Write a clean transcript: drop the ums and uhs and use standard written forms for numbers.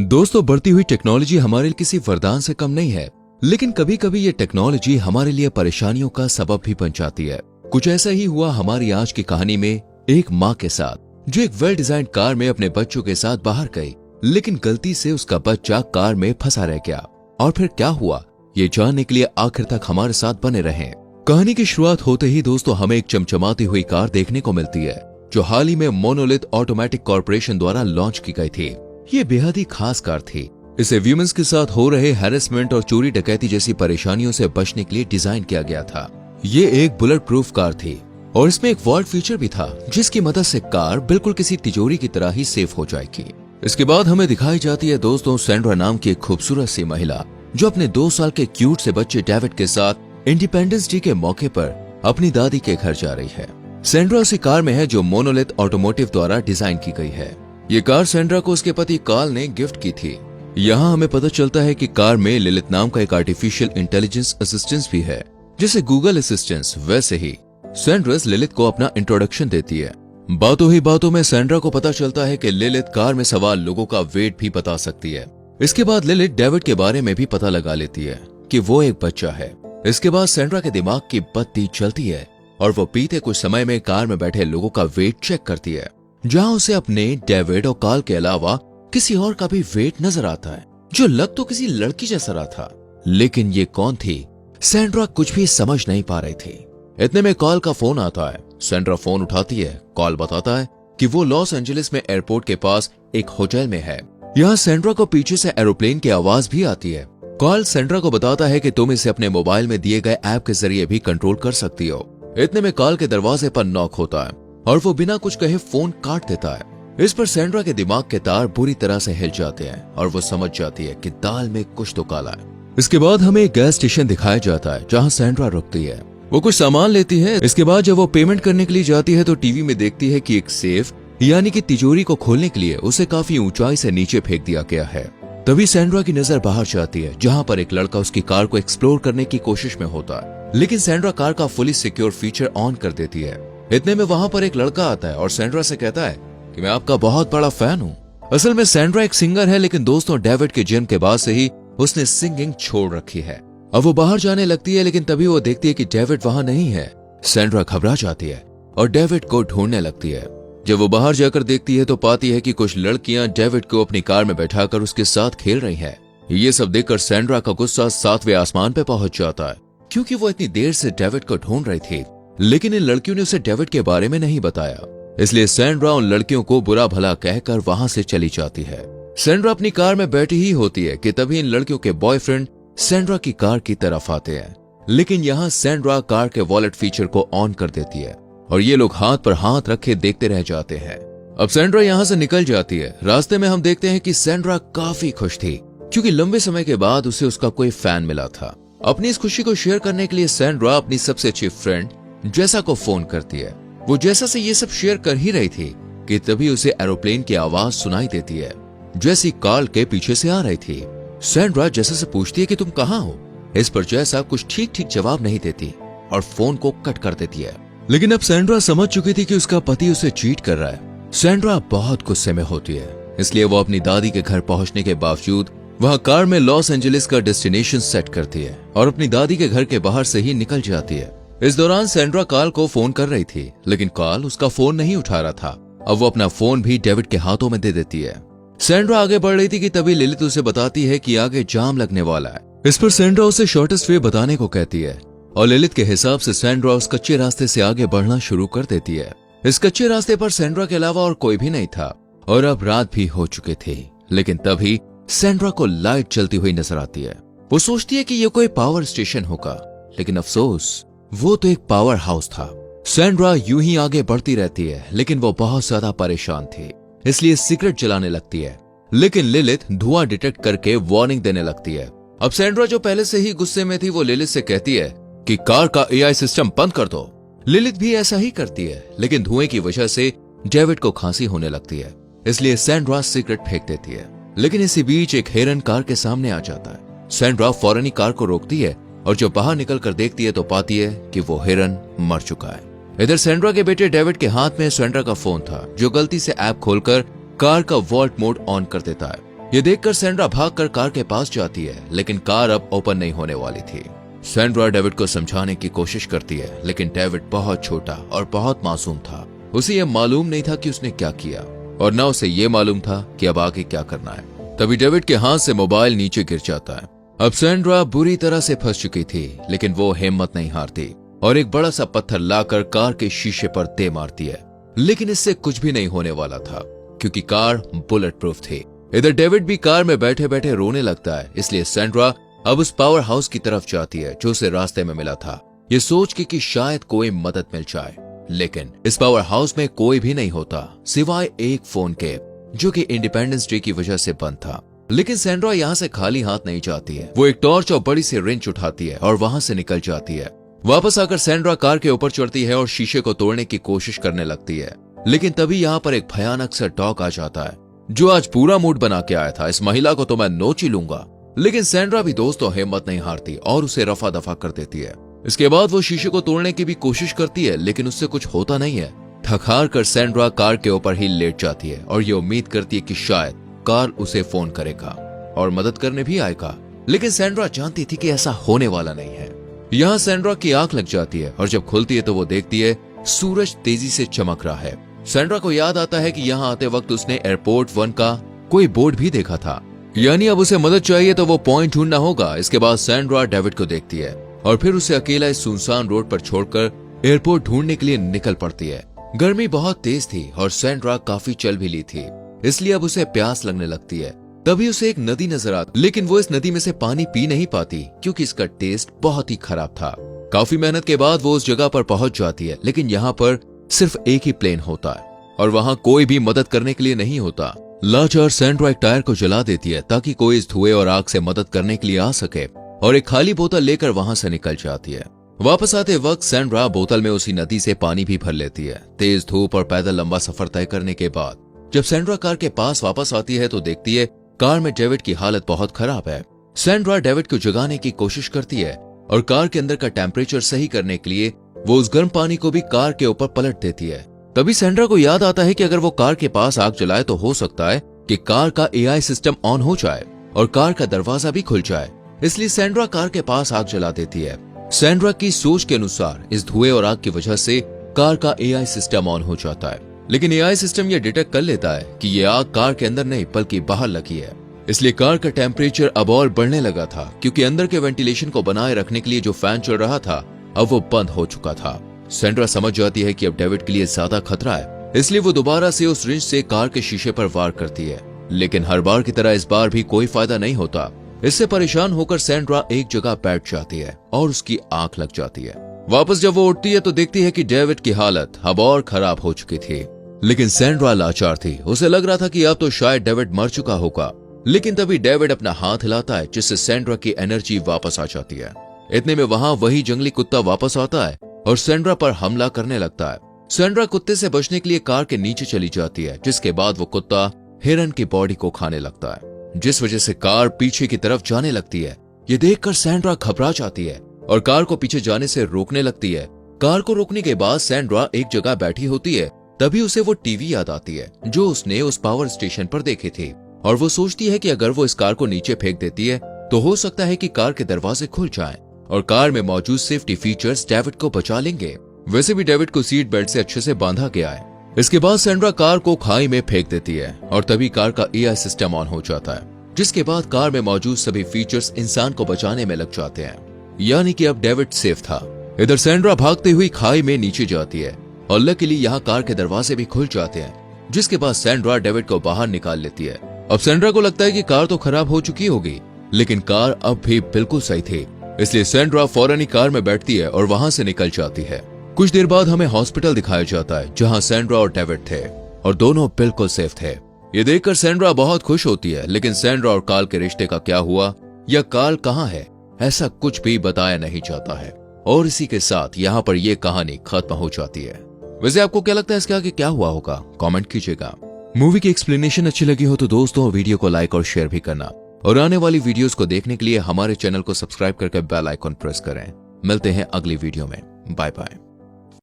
दोस्तों, बढ़ती हुई टेक्नोलॉजी हमारे लिए किसी वरदान से कम नहीं है, लेकिन कभी कभी ये टेक्नोलॉजी हमारे लिए परेशानियों का सबब भी बन जाती है। कुछ ऐसा ही हुआ हमारी आज की कहानी में एक माँ के साथ, जो एक वेल डिजाइन कार में अपने बच्चों के साथ बाहर गई, लेकिन गलती से उसका बच्चा कार में फंसा रह गया। और फिर क्या हुआ, ये जानने के लिए आखिर तक हमारे साथ बने रहें। कहानी की शुरुआत होते ही दोस्तों हमें एक चमचमाती हुई कार देखने को मिलती है, जो हाल ही में मोनोलिथ ऑटोमेटिक कॉर्पोरेशन द्वारा लॉन्च की गई थी। ये बेहद ही खास कार थी। इसे व्यूमेंस के साथ हो रहे हैरेसमेंट और चोरी डकैती जैसी परेशानियों से बचने के लिए डिजाइन किया गया था। ये एक बुलेट प्रूफ कार थी और इसमें एक वॉल्ट फीचर भी था, जिसकी मदद से कार बिल्कुल किसी तिजोरी की तरह ही सेफ हो जाएगी। इसके बाद हमें दिखाई जाती है दोस्तों सैंड्रा नाम की एक खूबसूरत सी महिला, जो अपने 2 साल के क्यूट से बच्चे डेविड के साथ इंडिपेंडेंस डे के मौके पर अपनी दादी के घर जा रही है। सैंड्रा उसी कार में है जो मोनोलिथ ऑटोमोटिव द्वारा डिजाइन की गई है। ये कार सैंड्रा को उसके पति कार्ल ने गिफ्ट की थी। यहाँ हमें पता चलता है कि कार में लिलिथ नाम का एक आर्टिफिशियल इंटेलिजेंस असिस्टेंस भी है, जैसे गूगल असिस्टेंस। वैसे ही सैंड्रा लिलिथ को अपना इंट्रोडक्शन देती है। बातों ही बातों में सैंड्रा को पता चलता है कि लिलिथ कार में सवार लोगों का वेट भी बता सकती है। इसके बाद लिलिथ डेविड के बारे में भी पता लगा लेती है कि वो एक बच्चा है। इसके बाद सैंड्रा के दिमाग की बत्ती चलती है और वो बीते कुछ समय में कार में बैठे लोगों का वेट चेक करती है, जहां उसे अपने डेविड और कार्ल के अलावा किसी और का भी वेट नजर आता है, जो लग तो किसी लड़की जैसा रहा था। लेकिन ये कौन थी, सैंड्रा कुछ भी समझ नहीं पा रही थी। इतने में कार्ल का फोन आता है। सैंड्रा फोन उठाती है। कार्ल बताता है कि वो लॉस एंजलिस में एयरपोर्ट के पास एक होटल में है। यहाँ सैंड्रा को पीछे से एरोप्लेन की आवाज भी आती है। कार्ल सैंड्रा को बताता है कि तुम इसे अपने मोबाइल में दिए गए ऐप के जरिए भी कंट्रोल कर सकती हो। इतने में कार्ल के दरवाजे पर नॉक होता है और वो बिना कुछ कहे फोन काट देता है। इस पर सैंड्रा के दिमाग के तार बुरी तरह से हिल जाते हैं और वो समझ जाती है कि दाल में कुछ तो काला है। इसके बाद हमें एक गैस स्टेशन दिखाया जाता है, जहां सैंड्रा रुकती है। वो कुछ सामान लेती है। इसके बाद जब वो पेमेंट करने के लिए जाती है तो टीवी में देखती है कि एक सेफ यानी कि तिजोरी को खोलने के लिए उसे काफी ऊंचाई से नीचे फेंक दिया गया है। तभी सैंड्रा की नजर बाहर जाती है, जहां पर एक लड़का उसकी कार को एक्सप्लोर करने की कोशिश में होता है। लेकिन सैंड्रा कार का फुली सिक्योर फीचर ऑन कर देती है। इतने में वहां पर एक लड़का आता है और सैंड्रा से कहता है कि मैं आपका बहुत बड़ा फैन हूँ। असल में सैंड्रा एक सिंगर है, लेकिन दोस्तों डेविड के जन्म के बाद से ही उसने सिंगिंग छोड़ रखी है। अब वो बाहर जाने लगती है, लेकिन तभी वो देखती है कि डेविड वहां नहीं है। सैंड्रा घबरा जाती है और डेविड को ढूंढने लगती है। जब वो बाहर जाकर देखती है तो पाती है कि कुछ लड़कियां डेविड को अपनी कार में बैठाकर उसके साथ खेल रही हैं। ये सब देखकर सैंड्रा का गुस्सा 7वें आसमान पे पहुंच जाता है, क्योंकि वो इतनी देर से डेविड को ढूंढ रही थी, लेकिन इन लड़कियों ने उसे डेविड के बारे में नहीं बताया। इसलिए सैंड्रा उन लड़कियों को बुरा भला कहकर वहां से चली जाती है। सैंड्रा अपनी कार में बैठी ही होती है कि तभी इन लड़कियों के बॉयफ्रेंड सैंड्रा की कार की तरफ आते हैं। लेकिन यहाँ सैंड्रा कार के वॉलेट फीचर को ऑन कर देती है और ये लोग हाथ पर हाथ रखे देखते रह जाते हैं। अब सैंड्रा यहाँ से निकल जाती है। रास्ते में हम देखते हैं कि सैंड्रा काफी खुश थी, क्योंकि लंबे समय के बाद उसे उसका कोई फैन मिला था। अपनी इस खुशी को शेयर करने के लिए सैंड्रा अपनी सबसे अच्छी फ्रेंड जैसा को फोन करती है। वो जैसा से ये सब शेयर कर ही रही थी कि तभी उसे एरोप्लेन की आवाज सुनाई देती है, जैसी कार्ल के पीछे से आ रही थी। सैंड्रा जैसा से पूछती है कि तुम कहाँ हो। इस पर जैसा कुछ ठीक ठीक जवाब नहीं देती और फोन को कट कर देती है। लेकिन अब सैंड्रा समझ चुकी थी कि उसका पति उसे चीट कर रहा है। सैंड्रा बहुत गुस्से में होती है, इसलिए वो अपनी दादी के घर पहुंचने के बावजूद वहां कार में लॉस एंजलिस का डेस्टिनेशन सेट करती है और अपनी दादी के घर के बाहर से ही निकल जाती है। इस दौरान सैंड्रा कार्ल को फोन कर रही थी, लेकिन कार्ल उसका फोन नहीं उठा रहा था। अब वो अपना फोन भी डेविड के हाथों में दे देती है। सैंड्रा आगे बढ़ रही थी कि तभी लिलिथ उसे बताती है कि आगे जाम लगने वाला है। इस पर सैंड्रा उसे शॉर्टेस्ट वे बताने को कहती है और लिलिथ के हिसाब से सैंड्रा उस कच्चे रास्ते से आगे बढ़ना शुरू कर देती है। इस कच्चे रास्ते पर सैंड्रा के अलावा और कोई भी नहीं था और अब रात भी हो चुकी थी। लेकिन तभी सैंड्रा को लाइट चलती हुई नजर आती है। वो सोचती है कि ये कोई पावर स्टेशन होगा, लेकिन अफसोस वो तो एक पावर हाउस था। सैंड्रा यूं ही आगे बढ़ती रहती है, लेकिन वो बहुत ज्यादा परेशान थी, इसलिए सिगरेट जलाने लगती है। लेकिन लिलिथ धुआं डिटेक्ट करके वार्निंग देने लगती है। अब सैंड्रा जो पहले से ही गुस्से में थी, वो लिलिथ से कहती है कि कार का एआई सिस्टम बंद कर दो। लिलिथ भी ऐसा ही करती है, लेकिन धुएं की वजह से डेविड को खांसी होने लगती है, इसलिए सैंड्रा सिगरेट फेंक देती है। लेकिन इसी बीच एक हिरन कार के सामने आ जाता है। सैंड्रा फौरन ही कार को रोकती है और जब बाहर निकल कर देखती है तो पाती है कि वो हिरन मर चुका है। इधर सैंड्रा के बेटे डेविड के हाथ में सैंड्रा का फोन था, जो गलती से ऐप खोलकर कार का वॉल्ट मोड ऑन कर देता है। ये देखकर सैंड्रा भागकर कार के पास जाती है, लेकिन कार अब ओपन नहीं होने वाली थी। सैंड्रा डेविड को समझाने की कोशिश करती है, लेकिन डेविड बहुत छोटा और बहुत मासूम था। उसे यह मालूम नहीं था कि उसने क्या किया और न उसे ये मालूम था कि अब आगे क्या करना है। तभी डेविड के हाथ से मोबाइल नीचे गिर जाता है। अब सैंड्रा बुरी तरह से फंस चुकी थी, लेकिन वो हिम्मत नहीं हारती और एक बड़ा सा पत्थर लाकर कार के शीशे पर दे मारती है। लेकिन इससे कुछ भी नहीं होने वाला था, क्योंकि कार बुलेट प्रूफ थी। इधर डेविड भी कार में बैठे बैठे रोने लगता है। इसलिए सैंड्रा अब उस पावर हाउस की तरफ जाती है जो उसे रास्ते में मिला था, ये सोच के कि शायद कोई मदद मिल जाए। लेकिन इस पावर हाउस में कोई भी नहीं होता सिवाय एक फोन के, जो कि इंडिपेंडेंस डे की वजह से बंद था। लेकिन सैंड्रा यहाँ से खाली हाथ नहीं जाती है। वो एक टॉर्च और बड़ी सी रिंच उठाती है और वहां से निकल जाती है। वापस आकर सैंड्रा कार के ऊपर चढ़ती है और शीशे को तोड़ने की कोशिश करने लगती है। लेकिन तभी यहाँ पर एक भयानक सा डॉग आ जाता है, जो आज पूरा मूड बना के आया था, इस महिला को तो मैं नोच ही लूंगा। लेकिन सैंड्रा भी दोस्तों हिम्मत नहीं हारती और उसे रफा दफा कर देती है। इसके बाद वो शीशे को तोड़ने की भी कोशिश करती है, लेकिन उससे कुछ होता नहीं है। थक हार कर सैंड्रा कार के ऊपर ही लेट जाती है और ये उम्मीद करती है कि शायद कार उसे फोन करेगा और मदद करने भी आएगा। लेकिन सैंड्रा जानती थी कि ऐसा होने वाला नहीं है। यहाँ सैंड्रा की आंख लग जाती है और जब खुलती है तो वो देखती है सूरज तेजी से चमक रहा है। सैंड्रा को याद आता है कि यहाँ आते वक्त उसने एयरपोर्ट 1 का कोई बोर्ड भी देखा था, यानी अब उसे मदद चाहिए तो वो पॉइंट ढूंढना होगा। इसके बाद सैंड्रा डेविड को देखती है और फिर उसे अकेला इस सुनसान रोड पर छोड़कर एयरपोर्ट ढूंढने के लिए निकल पड़ती है। गर्मी बहुत तेज थी और सैंड्रा काफी चल भी ली थी, इसलिए अब उसे प्यास लगने लगती है। तभी उसे एक नदी नजर आती, लेकिन वो इस नदी में से पानी पी नहीं पाती क्योंकि इसका टेस्ट बहुत ही खराब था। काफी मेहनत के बाद वो उस जगह पर पहुंच जाती है, लेकिन यहाँ पर सिर्फ एक ही प्लेन होता है और वहाँ कोई भी मदद करने के लिए नहीं होता। लाचार सैंड्रा एक टायर को जला देती है ताकि कोई इस धुएं और आग से मदद करने के लिए आ सके और एक खाली बोतल लेकर वहां से निकल जाती है। वापस आते वक्त सैंड्रा बोतल में उसी नदी से पानी भी भर लेती है। तेज धूप और पैदल लंबा सफर तय करने के बाद जब सैंड्रा कार के पास वापस आती है तो देखती है कार में डेविड की हालत बहुत खराब है। सैंड्रा डेविड को जगाने की कोशिश करती है और कार के अंदर का टेम्परेचर सही करने के लिए वो उस गर्म पानी को भी कार के ऊपर पलट देती है। तभी सैंड्रा को याद आता है कि अगर वो कार के पास आग जलाए तो हो सकता है कि कार का एआई सिस्टम ऑन हो जाए और कार का दरवाजा भी खुल जाए। इसलिए सैंड्रा कार के पास आग जला देती है। सैंड्रा की सोच के अनुसार इस धुएं और आग की वजह से कार का एआई सिस्टम ऑन हो जाता है, लेकिन एआई सिस्टम यह डिटेक्ट कर लेता है कि ये आग कार के अंदर नहीं बल्कि बाहर लगी है। इसलिए कार का टेम्परेचर अब और बढ़ने लगा था, क्योंकि अंदर के वेंटिलेशन को बनाए रखने के लिए जो फैन चल रहा था अब वो बंद हो चुका था। सैंड्रा समझ जाती है कि अब डेविड के लिए ज्यादा खतरा है, इसलिए वो दोबारा से उस रिंच से कार के शीशे पर वार करती है। लेकिन हर बार की तरह इस बार भी कोई फायदा नहीं होता। इससे परेशान होकर सैंड्रा एक जगह बैठ जाती है और उसकी आंख लग जाती है। वापस जब वो उठती है तो देखती है कि डेविड की हालत अब और खराब हो चुकी थी। लेकिन सैंड्रा लाचार थी, उसे लग रहा था कि अब तो शायद डेविड मर चुका होगा। लेकिन तभी डेविड अपना हाथ हिलाता है, जिससे सैंड्रा की एनर्जी वापस आ जाती है। इतने में वहां वही जंगली कुत्ता वापस आता है और सैंड्रा पर हमला करने लगता है। सैंड्रा कुत्ते से बचने के लिए कार के नीचे चली जाती है, जिसके बाद वो कुत्ता हिरन की बॉडी को खाने लगता है, जिस वजह से कार पीछे की तरफ जाने लगती है। ये देखकर सैंड्रा घबरा जाती है और कार को पीछे जाने से रोकने लगती है। कार को रोकने के बाद सैंड्रा एक जगह बैठी होती है। तभी उसे वो टीवी याद आती है जो उसने उस पावर स्टेशन पर देखी थी और वो सोचती है कि अगर वो इस कार को नीचे फेंक देती है तो हो सकता है कि कार के दरवाजे खुल जाएं और कार में मौजूद सेफ्टी फीचर्स डेविड को बचा लेंगे। वैसे भी डेविड को सीट बेल्ट से अच्छे से बांधा गया है। इसके बाद सैंड्रा कार को खाई में फेंक देती है और तभी कार का एआई सिस्टम ऑन हो जाता है, जिसके बाद कार में मौजूद सभी फीचर्स इंसान को बचाने में लग जाते हैं, यानी कि अब डेविड सेफ था। इधर सैंड्रा भागते हुई खाई में नीचे जाती है और लकीली यहाँ कार के दरवाजे भी खुल जाते हैं, जिसके बाद सैंड्रा डेविड को बाहर निकाल लेती है। अब सैंड्रा को लगता है कि कार तो खराब हो चुकी होगी, लेकिन कार अब भी बिल्कुल सही थी। इसलिए सैंड्रा फौरन ही कार में बैठती है और वहां से निकल जाती है। कुछ देर बाद हमें हॉस्पिटल दिखाया जाता है जहां सैंड्रा और डेविड थे और दोनों बिल्कुल सेफ थे। ये देखकर सैंड्रा बहुत खुश होती है, लेकिन सैंड्रा और कार्ल के रिश्ते का क्या हुआ या कार्ल कहाँ है, ऐसा कुछ भी बताया नहीं जाता है। और इसी के साथ यहाँ पर यह कहानी खत्म हो जाती है। वैसे आपको क्या लगता है इसके आगे क्या हुआ होगा, कमेंट कीजिएगा। मूवी की एक्सप्लेनेशन अच्छी लगी हो तो दोस्तों वीडियो को लाइक और शेयर भी करना और आने वाली वीडियोस को देखने के लिए हमारे चैनल को सब्सक्राइब करके बेल आइकॉन प्रेस करें। मिलते हैं अगली वीडियो में। Bye bye.